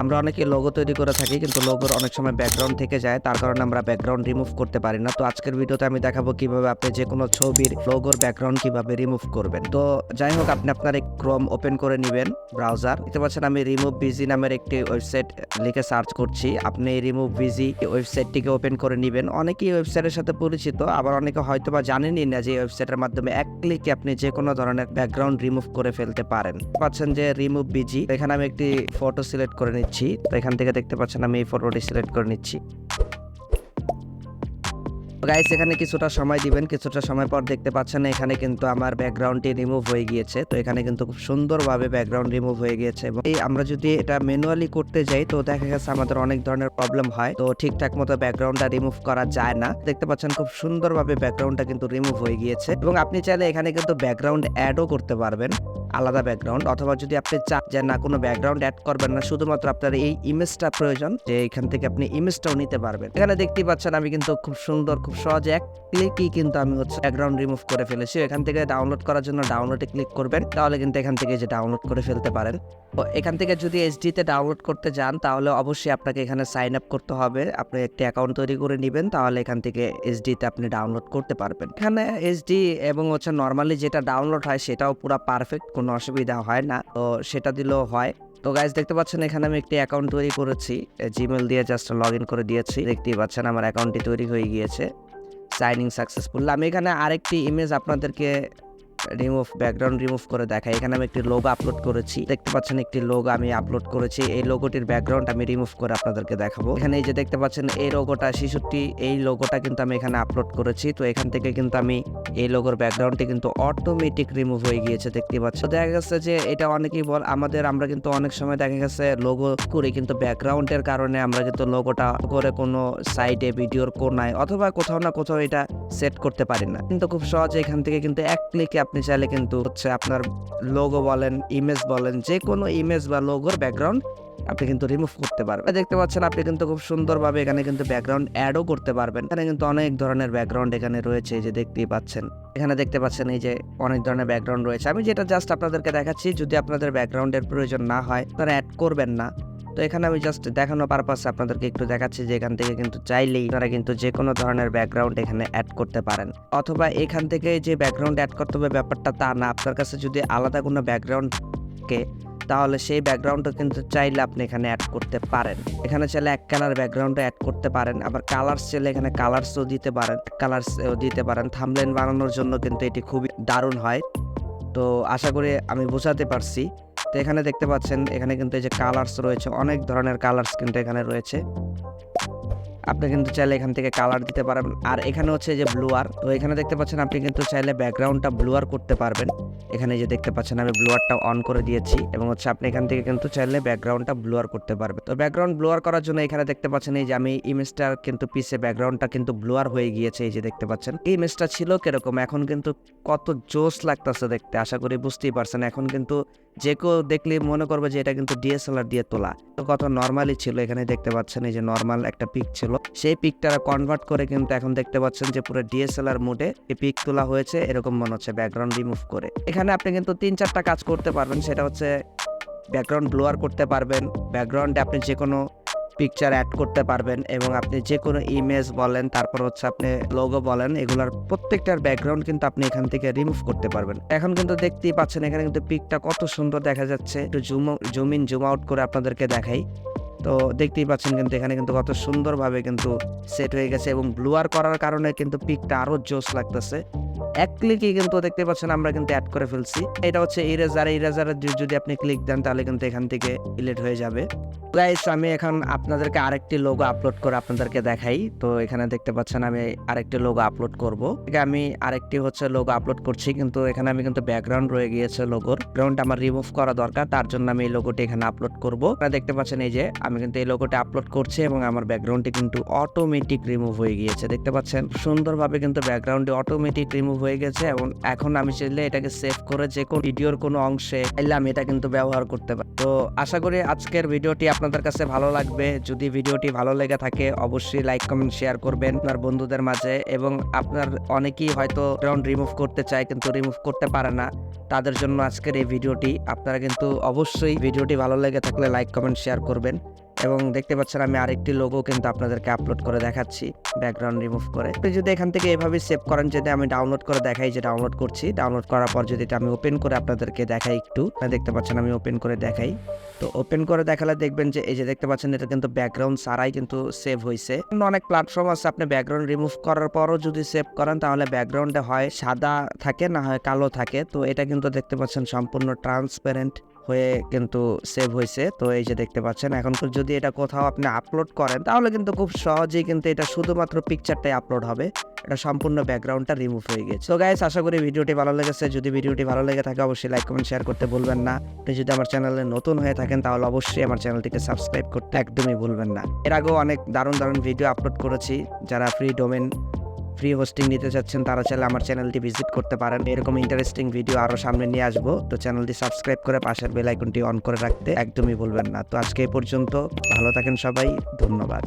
আমরা অনেকে লোগো তৈরি করে থাকি, কিন্তু লোগোর অনেক সময় ব্যাকগ্রাউন্ড থেকে যায়, তার কারণে আমরা ব্যাকগ্রাউন্ড রিমুভ করতে পারি না। তো আজকের ভিডিওতে আমি দেখাবো কিভাবে আপনি যে কোনো ছবির লোগোর ব্যাকগ্রাউন্ড কিভাবে রিমুভ করবেন। তো যাই হোক, আপনি আপনার এই ক্রোম ওপেন করে নেবেন, ব্রাউজার। দেখতে পাচ্ছেন আমি রিমুভ বিজি নামের একটি ওয়েবসাইট লিখে সার্চ করছি। আপনি রিমুভ বিজি ওয়েবসাইটটিকে ওপেন করে নেবেন। অনেকেই ওয়েবসাইটের সাথে পরিচিত, আবার অনেকে হয়তো বা জানেনই না যে ওয়েবসাইটের মাধ্যমে এক ক্লিকে আপনি যে কোনো ধরনের ব্যাকগ্রাউন্ড রিমুভ করে ফেলতে পারেন। পাচ্ছেন যে রিমুভ বিজি, এখানে আমি একটি ফটো সিলেক্ট করে নিচ্ছি। তো এখান থেকে দেখতে পাচ্ছেন আমি এই ফটোটি সিলেক্ট করে নিচ্ছি। গাইস, এখানে কিছুটা সময় দিবেন, কিছুটা সময় পর দেখতে পাচ্ছেন এখানে কিন্তু আমার ব্যাকগ্রাউন্ডটি রিমুভ হয়ে গিয়েছে। তো এখানে কিন্তু খুব সুন্দরভাবে ব্যাকগ্রাউন্ড রিমুভ হয়ে গিয়েছে, এবং এই আমরা যদি এটা ম্যানুয়ালি করতে যাই তো দেখা গেছে আমাদের অনেক ধরনের প্রবলেম হয়, তো ঠিকঠাক মতো ব্যাকগ্রাউন্ডটা রিমুভ করা যায় না। দেখতে পাচ্ছেন খুব সুন্দরভাবে ব্যাকগ্রাউন্ডটা কিন্তু রিমুভ হয়ে গিয়েছে, এবং আপনি চাইলে এখানে কিন্তু ব্যাকগ্রাউন্ড অ্যাডও করতে পারবেন, আলাদা ব্যাকগ্রাউন্ড। অথবা যদি আপনি চান যে না, কোনো ব্যাকগ্রাউন্ড অ্যাড করবেন না, শুধুমাত্র আপনার এই ইমেজটা প্রয়োজন, যে এখান থেকে আপনি ইমেজটাও নিতে পারবেন। এখানে দেখতেই পাচ্ছেন আমি কিন্তু খুব সুন্দর, খুব সহজে এক ক্লিকই কিন্তু আমি ব্যাকগ্রাউন্ড রিমুভ করে ফেলেছি। এখান থেকে ডাউনলোড করার জন্য ডাউনলোডে ক্লিক করবেন, তাহলে কিন্তু এখান থেকে যে ডাউনলোড করে ফেলতে পারেন। তো এখান থেকে যদি এইচডি তে ডাউনলোড করতে যান তাহলে অবশ্যই আপনাকে এখানে সাইন আপ করতে হবে। আপনি একটি অ্যাকাউন্ট তৈরি করে নেবেন, তাহলে এখান থেকে এইচডি তে আপনি ডাউনলোড করতে পারবেন। এখানে এইচডি এবং নরমালি যেটা ডাউনলোড হয় সেটাও পুরো পারফেক্ট, কোনো অসুবিধা হয় না, তো সেটা দিলেও হয়। তো গাইস, দেখতে পাচ্ছেন এখানে আমি একটি অ্যাকাউন্ট তৈরি করেছি, জিমেল দিয়ে জাস্ট লগ ইন করে দিয়েছি। দেখতেই পাচ্ছেন আমার অ্যাকাউন্টটি তৈরি হয়ে গিয়েছে, সাইন ইন সাকসেসফুল। আমি এখানে আরেকটি ইমেজ আপনাদেরকে ব্যাকগ্রাউন্ড রিমুভ করে দেখাই। এখানে আমি একটি লোগো আপলোড করেছি, দেখতে পাচ্ছেন একটি লোগো আমি আপলোড করেছি। এই লোগোটির ব্যাকগ্রাউন্ড আমি রিমুভ করে আপনাদেরকে দেখাবো। এখানে এই যে দেখতে পাচ্ছেন এই লোগোটা 66, এই লোগোটা কিন্তু আমি এখানে আপলোড করেছি। তো এখান থেকে কিন্তু আমি এই লোগোর ব্যাকগ্রাউন্ডটি কিন্তু অটোমেটিক রিমুভ হয়ে গিয়েছে, দেখতে পাচ্ছেন। দেখা গেছে যে এটা অনেকেই আমরা কিন্তু অনেক সময় দেখা গেছে লোগো করি, কিন্তু ব্যাকগ্রাউন্ডের কারণে আমরা কিন্তু লোগোটা করে কোনো সাইডে, ভিডিওর কোনায় অথবা কোথাও না কোথাও এটা সেট করতে পারি না। কিন্তু খুব সহজে এখান থেকে কিন্তু এক ক্লিকে আপনি চাইলে কিন্তু আপনার লোগো বলেন, ইমেজ বলেন, যে কোনো ইমেজ বা লোগোর ব্যাকগ্রাউন্ড আপনি কিন্তু রিমুভ করতে পারবেন। দেখতে পাচ্ছেন আপনি কিন্তু খুব সুন্দরভাবে এখানে কিন্তু ব্যাকগ্রাউন্ড অ্যাডও করতে পারবেন। এখানে কিন্তু অনেক ধরনের ব্যাকগ্রাউন্ড এখানে রয়েছে, যে দেখতেই পাচ্ছেন। এখানে দেখতে পাচ্ছেন এই যে অনেক ধরনের ব্যাকগ্রাউন্ড রয়েছে। আমি যেটা জাস্ট আপনাদেরকে দেখাচ্ছি, যদি আপনাদের ব্যাকগ্রাউন্ডের প্রয়োজন না হয় তারা অ্যাড করবেন না। তো এখানে আমি জাস্ট দেখানো পারপাসে আপনাদেরকে একটু দেখাচ্ছি যে এখান থেকে কিন্তু চাইলেই আপনারা কিন্তু যে কোনো ধরনের ব্যাকগ্রাউন্ড এখানে অ্যাড করতে পারেন। অথবা এখান থেকে যে ব্যাকগ্রাউন্ড অ্যাড করতে হবে ব্যাপারটা তা না, আপনার কাছে যদি আলাদা কোনো ব্যাকগ্রাউন্ড থাকে তাহলে সেই ব্যাকগ্রাউন্ডটা কিন্তু চাইলে আপনি এখানে অ্যাড করতে পারেন। এখানে চাইলে এক কালার ব্যাকগ্রাউন্ডে অ্যাড করতে পারেন, আবার কালার্স চাইলে এখানে কালার্সও দিতে পারেন, থাম্বনেইল বানানোর জন্য কিন্তু এটি খুবই দারুণ হয়। তো আশা করি আমি বোঝাতে পারছি। তো এখানে দেখতে পাচ্ছেন এখানে কিন্তু এই যে কালার্স রয়েছে, অনেক ধরনের কালার্স কিন্তু এখানে রয়েছে। আপনি কিন্তু চাইলে এখান থেকে কালার দিতে পারেন। আর এখানে হচ্ছে যে ব্লুয়ার, তো এখানে দেখতে পাচ্ছেন আপনি কিন্তু চাইলে ব্যাকগ্রাউন্ডটা ব্লুয়ার করতে পারবেন। এখানে যে দেখতে পাচ্ছেন আমি ব্লুয়ারটা অন করে দিয়েছি, এবং আপনি এখান থেকে কিন্তু চাইলে ব্যাকগ্রাউন্ডটা ব্লুয়ার করতে পারবেন। তো ব্যাকগ্রাউন্ড ব্লুয়ার করার জন্য এখানে দেখতে পাচ্ছেন এই যে আমি ইমেজটার কিন্তু পিছে ব্যাকগ্রাউন্ডটা কিন্তু ব্লুয়ার হয়ে গিয়েছে। এই যে দেখতে পাচ্ছেন এই ইমেজটা ছিল কিরকম, এখন কিন্তু কত জোস লাগতেছে দেখতে, আশা করি বুঝতেই পারছেন। এখন কিন্তু যে কেউ দেখলে মনে করবে যে এটা কিন্তু ডিএসএলআর দিয়ে তোলা। তো কত নর্মালি ছিল, এখানে দেখতে পাচ্ছেন এই যে নর্মাল একটা পিক ছিল, সেই পিকটা কনভার্ট করে কিন্তু এখন দেখতে পাচ্ছেন যে পুরো ডিএসএলআর মোডে এই পিক তোলা হয়েছে, এরকম মনে হচ্ছে ব্যাকগ্রাউন্ড রিমুভ করে। এখানে আপনি কিন্তু 3-4টা কাজ করতে পারবেন, সেটা হচ্ছে ব্যাকগ্রাউন্ড ব্লোয়ার করতে পারবেন, ব্যাকগ্রাউন্ডে আপনি যে কোনো পিকচার অ্যাড করতে পারবেন, এবং আপনি যে কোনো ইমেজ বলেন, তারপর আপনি লোগো বলেন, এগুলার প্রত্যেকটার ব্যাকগ্রাউন্ড কিন্তু আপনি এখান থেকে রিমুভ করতে পারবেন। এখন কিন্তু দেখতেই পাচ্ছেন এখানে কিন্তু পিকটা কত সুন্দর দেখা যাচ্ছে। একটু জুম ইন জুম আউট করে আপনাদেরকে দেখাই। তো দেখতেই পাচ্ছেন কিন্তু এখানে কিন্তু কত সুন্দরভাবে কিন্তু সেট হয়ে গেছে, এবং ব্লুয়ার করার কারণে কিন্তু পিকটা আরো জোস লাগতেছে। এক ক্লিকে কিন্তু দেখতে পাচ্ছেন আমরা কিন্তু অ্যাড করে ফেলছি। এটা হচ্ছে ইরেজারে যদি আপনি ক্লিক দেন তাহলে কিন্তু এখান থেকে ডিলিট হয়ে যাবে। গাইস, আমি এখন আপনাদেরকে আরেকটি লোগো আপলোড করে আপনাদেরকে দেখাই। তো এখানে দেখতে পাচ্ছেন আমি আরেকটি লোগো আপলোড করব। আমি আরেকটি লোগো আপলোড করছি, কিন্তু এখানে আমি কিন্তু ব্যাকগ্রাউন্ড রয়ে গিয়েছে, লোগোর ব্যাকগ্রাউন্ড আমার রিমুভ করা দরকার, তার জন্য আমি এই লোগোটি এখানে আপলোড করব। আপনারা দেখতে পাচ্ছেন এই যে আমি কিন্তু এই লোগোটি আপলোড করছি, এবং আমার ব্যাকগ্রাউন্ডটি কিন্তু অটোমেটিক রিমুভ হয়ে গিয়েছে। দেখতে পাচ্ছেন সুন্দরভাবে কিন্তু ব্যাকগ্রাউন্ডটি অটোমেটিক রিমুভ হয়ে গেছে, এবং এখন আমি চাইলে এটাকে সেভ করে যে কোনো ভিডিওর কোনো অংশে চাইলে আমি এটা কিন্তু ব্যবহার করতে পারি। তো আশা করি আজকের ভিডিওটি আপনাদের কাছে ভালো লাগবে। যদি ভিডিওটি ভালো লেগে থাকে অবশ্যই লাইক কমেন্ট শেয়ার করবেন আপনার বন্ধুদের মাঝে, এবং আপনার অনেকেই হয়তো ব্যাকগ্রাউন্ড রিমুভ করতে চায় কিন্তু রিমুভ করতে পারে না, তাদের জন্য আজকের এই ভিডিওটি। আপনারা কিন্তু অবশ্যই ভিডিওটি ভালো লেগে থাকলে লাইক কমেন্ট শেয়ার করবেন। এবং দেখতে পাচ্ছেন আমি আরেকটি লোগো কিন্তু আপনাদেরকে আপলোড করে দেখাচ্ছি ব্যাকগ্রাউন্ড রিমুভ করে। আপনি যদি এখান থেকে এভাবে সেভ করেন, যদি আমি ডাউনলোড করে দেখাই যে ডাউনলোড করছি, ডাউনলোড করার পর যদি এটা আমি ওপেন করে আপনাদেরকে দেখাই একটু, দেখতে পাচ্ছেন আমি ওপেন করে দেখাই। তো ওপেন করে দেখালে দেখবেন যে এই যে দেখতে পাচ্ছেন এটা কিন্তু ব্যাকগ্রাউন্ড ছাড়াই কিন্তু সেভ হয়েছে। অনেক প্ল্যাটফর্ম আছে আপনি ব্যাকগ্রাউন্ড রিমুভ করার পরও যদি সেভ করেন তাহলে ব্যাকগ্রাউন্ডে হয় সাদা থাকে না হয় কালো থাকে। তো এটা কিন্তু দেখতে পাচ্ছেন সম্পূর্ণ ট্রান্সপারেন্ট হয়ে কিন্তু সেভ হয়েছে। তো এই যে দেখতে পাচ্ছেন এখন যদি এটা কোথাও আপনি আপলোড করেন তাহলে কিন্তু খুব সহজেই কিন্তু এটা শুধুমাত্র পিকচারটাই আপলোড হবে, এটা সম্পূর্ণ ব্যাকগ্রাউন্ডটা রিমুভ হয়ে গেছে। তো গাইস আশা করি ভিডিওটি ভালো লেগেছে। যদি ভিডিওটি ভালো লেগে থাকে অবশ্যই লাইক কমেন্ট শেয়ার করতে ভুলবেন না। আপনি যদি আমার চ্যানেলে নতুন হয়ে থাকেন তাহলে অবশ্যই আমার চ্যানেলটিকে সাবস্ক্রাইব করতে একদমই ভুলবেন না। এর আগেও অনেক দারুণ ভিডিও আপলোড করেছি। যারা ফ্রি হোস্টিং নিতে চাচ্ছেন তারা চাইলে আমার চ্যানেলটি ভিজিট করতে পারেন। এরকম ইন্টারেস্টিং ভিডিও আরো সামনে নিয়ে আসবো। তো চ্যানেলটি সাবস্ক্রাইব করে পাশের বেল আইকনটি অন করে রাখতে একদমই ভুলবেন না। তো আজকে এই পর্যন্ত, ভালো থাকেন সবাই, ধন্যবাদ।